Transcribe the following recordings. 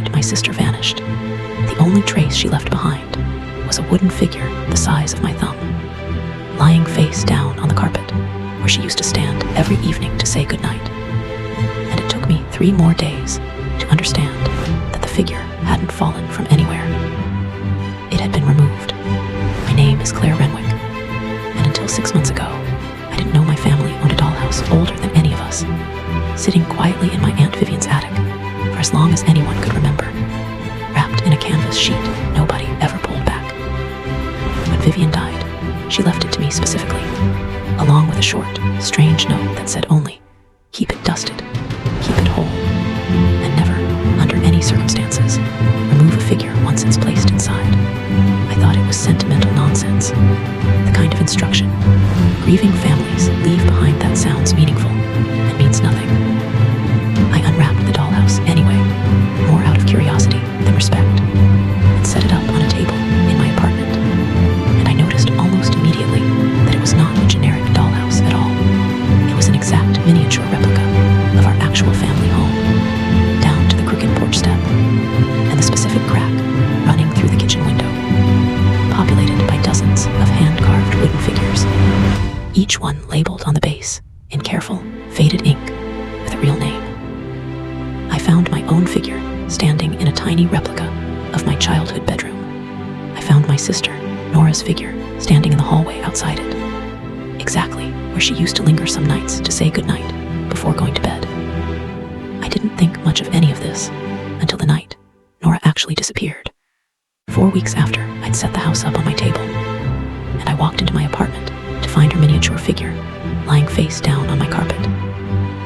night my sister vanished, the only trace she left behind was a wooden figure the size of my thumb, lying face down on the carpet where she used to stand every evening to say goodnight. And it took me 3 more days to understand that the figure hadn't fallen from anywhere. It had been removed. My name is Claire Renwick, and until 6 months ago, I didn't know my family owned a dollhouse older than any of us, sitting quietly in my Aunt Vivian's attic for as long as anyone could remember, wrapped in a canvas sheet nobody ever pulled back. When Vivian died, she left it to me specifically, along with a short, strange note that said only, "Keep it dusted, keep it whole, and never, under any circumstances, remove a figure once it's placed inside." I thought it was sentimental nonsense, the kind of instruction grieving families leave behind that sounds meaningful and means nothing. I unwrapped the dollhouse anyway, more out of curiosity than respect, and set it up on a table in my apartment. And I noticed almost immediately that it was not a generic dollhouse at all. It was an exact miniature replica of our actual family home, down to the crooked porch step and the specific crack running through the kitchen window, populated by dozens of hand-carved wooden figures, each one labeled on the base in careful, faded ink with a real name. I found my own figure standing in a tiny replica of my childhood bedroom. I found my sister, Nora's figure, standing in the hallway outside it, exactly where she used to linger some nights to say goodnight before going to bed. I didn't think much of any of this until the night Nora actually disappeared. 4 weeks after I'd set the house up on my table, and I walked into my apartment to find her miniature figure lying face down on my carpet,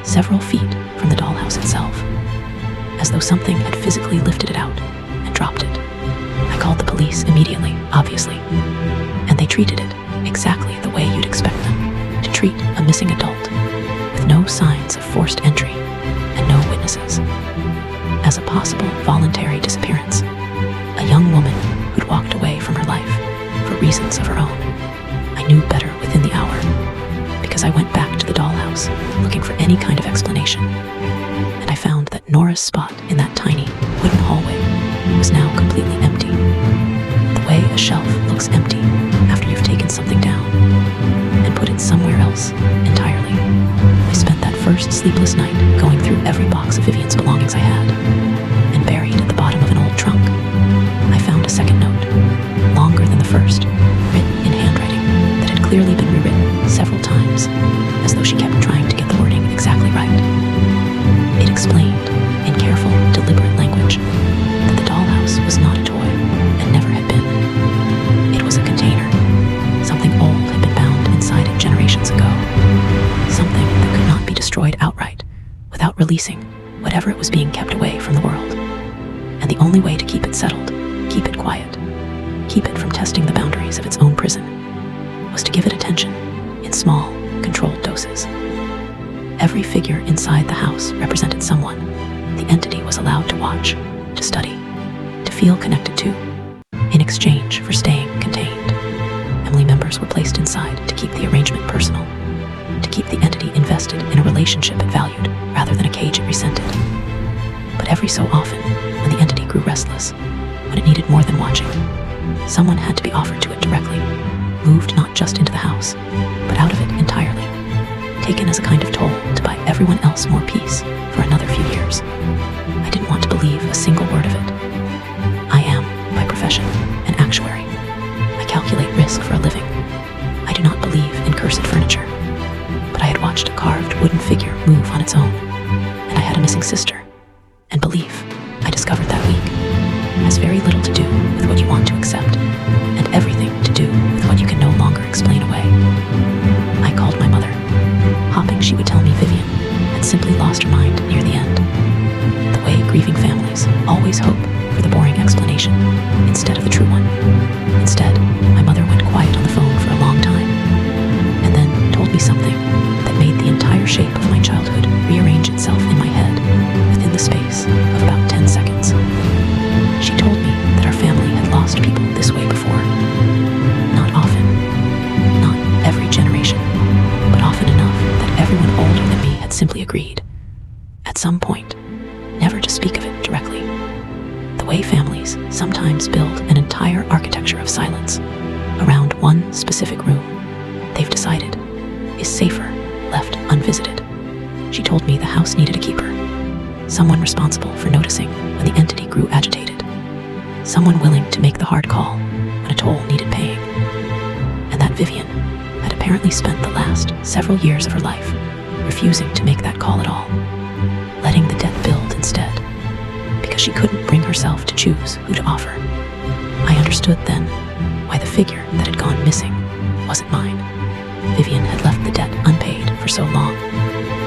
several feet from the dollhouse itself, as though something had physically lifted it out and dropped it. I called the police immediately, obviously, and they treated it exactly the way you'd expect them to treat a missing adult, with no signs of forced entry and no witnesses, as a possible voluntary disappearance. A young woman who'd walked away from her life for reasons of her own. I knew better within the hour, because I went back to the dollhouse looking for any kind of explanation, and I found that Nora's spot in that tiny wooden hallway was now completely empty. The way a shelf looks empty after you've taken something down and put it somewhere else entirely. I spent that first sleepless night going through every box of Vivian's belongings I had, and buried at the bottom of an old trunk, I found a second note, longer than the first, written in handwriting that had clearly been rewritten several times, as though she kept trying to get the wording exactly right. It explained, in careful, deliberate language, that the dollhouse was not a toy and never had been. It was a container. Something old had been bound inside it generations ago. Something that could not be destroyed outright without releasing whatever it was being kept away from the world. And the only way to keep it settled, keep it quiet, keep it from testing the boundaries of its own prison, was to give it attention in small, controlled doses. Every figure inside the house represented someone the entity was allowed to watch, to study, to feel connected to, in exchange for staying contained. Family members were placed inside to keep the arrangement personal, to keep the entity invested in a relationship it valued rather than a cage it resented. But every so often, when the entity grew restless, when it needed more than watching, someone had to be offered to it directly, moved not just into the house, but out of it entirely, taken as a kind of toll to buy everyone else more peace for another few years. I didn't want to believe a single word of it. I am, by profession, an actuary. I calculate risk for a living. I do not believe in cursed furniture. But I had watched a carved wooden figure move on its own, and I had a missing sister. And belief, I discovered that week, has very little to do with what you want to accept, and everything to do with what you can no longer explain away. I called my mother, hoping she would tell me Vivian had simply lost her mind near the end. The way grieving families always hope for the boring explanation instead of the true one. Instead, my mother went quiet on the phone for a long time, and then told me something that made the entire shape of my childhood rearrange itself in my head within the space of about 10 seconds. She told me that our family had lost people this way before. Not often, not every generation, but often enough that everyone older than me had simply agreed, at some point, never to speak of it directly. way families sometimes build an entire architecture of silence around one specific room they've decided is safer left unvisited. She told me the house needed a keeper, someone responsible for noticing when the entity grew agitated, someone willing to make the hard call when a toll needed paying, and that Vivian had apparently spent the last several years of her life refusing to make that call at all, letting the debt build instead, because she couldn't bring herself to choose who to offer. I understood then why the figure that had gone missing wasn't mine. Vivian had left the debt unpaid for so long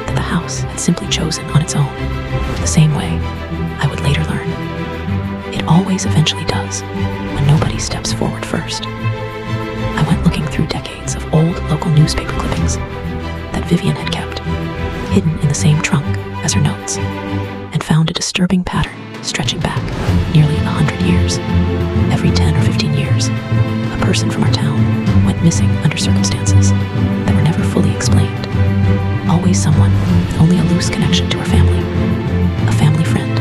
that the house had simply chosen on its own, the same way I would later learn. It always eventually does when nobody steps forward first. I went looking through decades of old local newspaper clippings that Vivian had kept, hidden in the same trunk as her notes, and found a disturbing pattern stretching back nearly 100 years. Every 10 or 15 years, a person from our town went missing under circumstances that were never fully explained. Always someone with only a loose connection to her family, a family friend,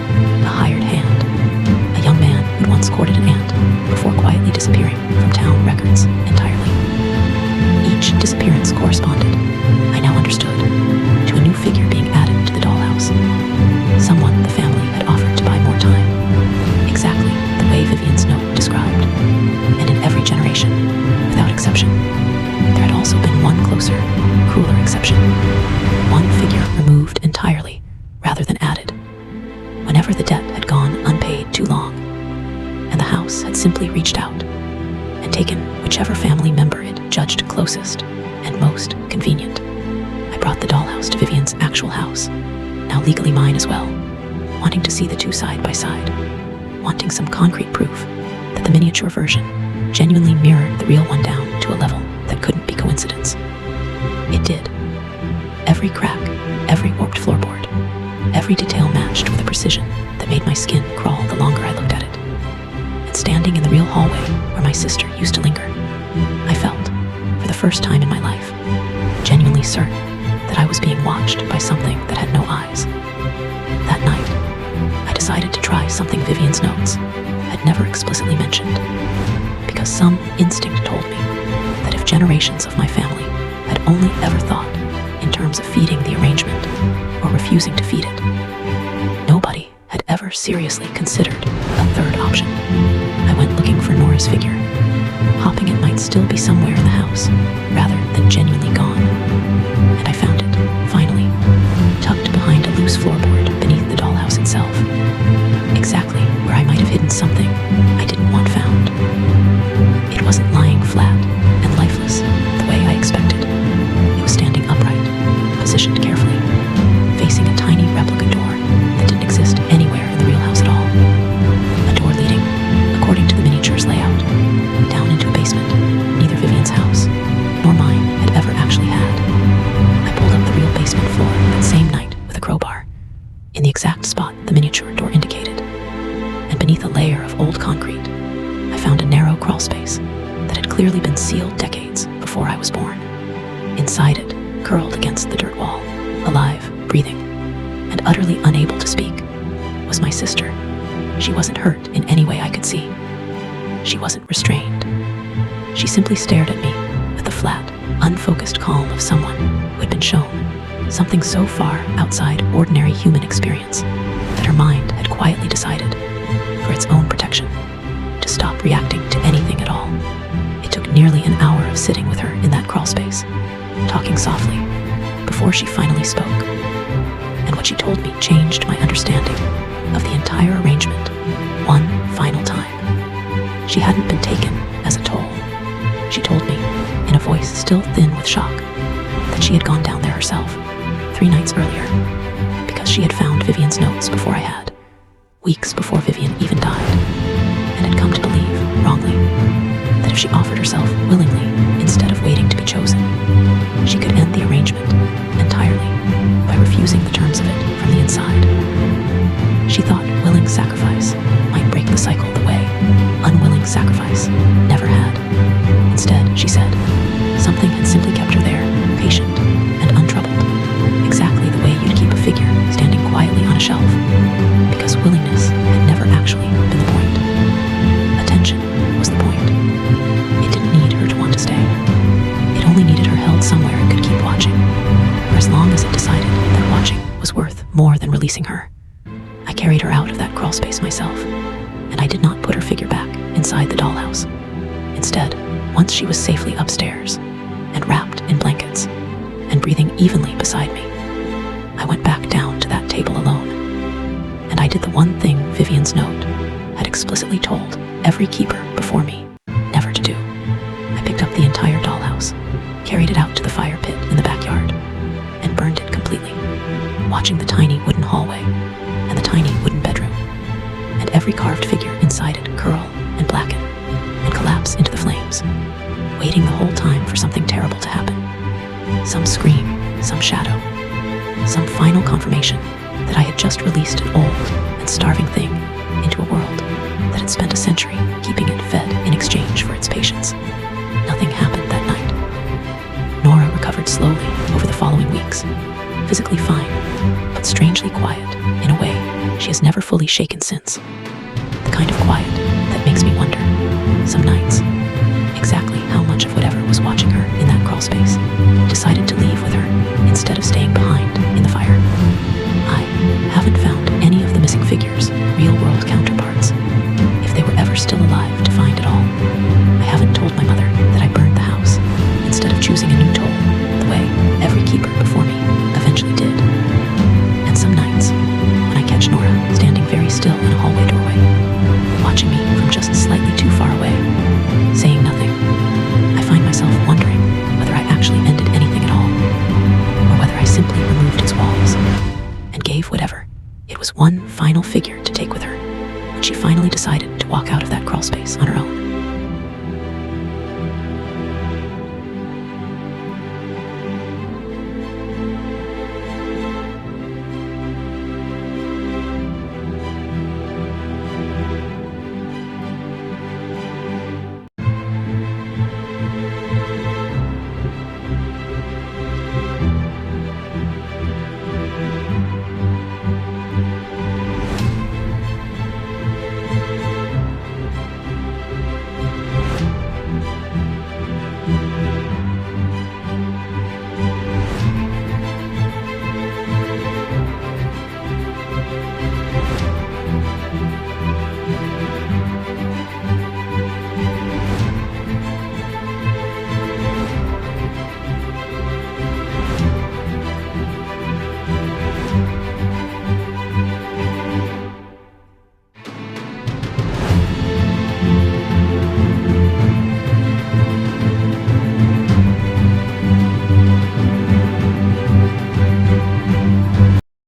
a hired hand, a young man who'd once courted an aunt before quietly disappearing from town records entirely. Each disappearance corresponded, I now understood, to a new figure being added to the dollhouse. Someone the family had offered to buy more time, exactly the way Vivian's note described. And in every generation, without exception, there had also been one closer, crueler exception. One figure removed entirely, rather than added. Whenever the debt had gone unpaid too long, and the house had simply reached out and taken whichever family member it judged closest and most convenient. I brought the dollhouse to Vivian's actual house, now legally mine as well, wanting to see the two side by side, wanting some concrete proof that the miniature version genuinely mirrored the real one down to a level that couldn't be coincidence. It did. Every crack, every warped floorboard, every detail matched with a precision that made my skin crawl the longer I looked at it. And standing in the real hallway where my sister used to linger, I felt, for the first time in my life, genuinely certain that I was being watched by something that had no eyes. That night, I decided to try something Vivian's notes had never explicitly mentioned, because some instinct told me that if generations of my family had only ever thought in terms of feeding the arrangement or refusing to feed it, nobody had ever seriously considered a third option. I went looking for Nora's figure, hoping it might still be somewhere in the house, rather than genuinely gone. And I found it, finally, tucked behind a loose floorboard beneath the dollhouse itself, exactly where I might have hidden something I didn't want found. It wasn't lying flat and lifeless the way I expected. It was standing upright, positioned carefully, facing a tiny replica door that didn't exist anywhere in the real house at all. A door leading, according to the miniature's layout, down into a basement neither Vivian's house nor mine had ever actually had. I pulled up the real basement floor that same night with a crowbar, in the exact spot the miniature door indicated, and beneath a layer of old concrete, I found a narrow crawl space that had clearly been sealed decades before I was born. Inside it, curled against the dirt wall, alive, breathing, and utterly unable to speak, was my sister. She wasn't hurt in any way I could see. She wasn't restrained. She simply stared at me with the flat, unfocused calm of someone who had been shown something so far outside ordinary human experience that her mind had quietly decided, for its own protection, to stop reacting to anything at all. It took nearly an hour of sitting with her in that crawl space, talking softly, before she finally spoke. And what she told me changed my understanding of the entire arrangement one final time. She hadn't been taken as a toll. She told me, in a voice still thin with shock, that she had gone down there herself 3 nights earlier, because she had found Vivian's notes before I had, weeks before Vivian even died, and had come to believe, wrongly, that if she offered herself willingly instead of waiting to be chosen, she could end the arrangement entirely by refusing the terms of it from the inside. She thought willing sacrifice might break the cycle the way unwilling sacrifice never had. Instead, she said, something had simply kept her there, patient and untroubled, exactly the way you'd keep a figure standing quietly on a shelf, because willingness had never actually been the point. releasing her. I carried her out of that crawl space myself, and I did not put her figure back inside the dollhouse. Instead, once she was safely upstairs and wrapped in blankets and breathing evenly beside me, I went back down to that table alone, and I did the one thing Vivian's note had explicitly told every keeper before me never to do. I picked up the entire dollhouse, carried it out to the fire pit in the backyard, and burned it completely, watching the tiny wooden hallway and the tiny wooden bedroom, and every carved figure inside it curl and blacken and collapse into the flames, waiting the whole time for something terrible to happen. Some scream, some shadow, some final confirmation that I had just released an old and starving thing into a world that had spent a century keeping it fed in exchange for its patience. Nothing happened that night. Nora recovered slowly over the following weeks, physically fine, but strangely quiet in a way she has never fully shaken since. The kind of quiet that makes me wonder, some nights, exactly how much of whatever was watching her in that crawl space decided to leave with her instead of staying behind in the fire. I haven't found any of the missing figures' real-world counterparts, if they were ever still alive, to find at all. I haven't told my mother that I burned the house instead of choosing a new toll, the way every keeper before me eventually did. And some nights, when I catch Nora standing very still in a hallway doorway, watching me from just slightly too far away, saying nothing, I find myself wondering whether I actually ended anything at all, or whether I simply removed its walls and gave whatever it was one final figure to take with her when she finally decided to walk out of that crawl space on her own.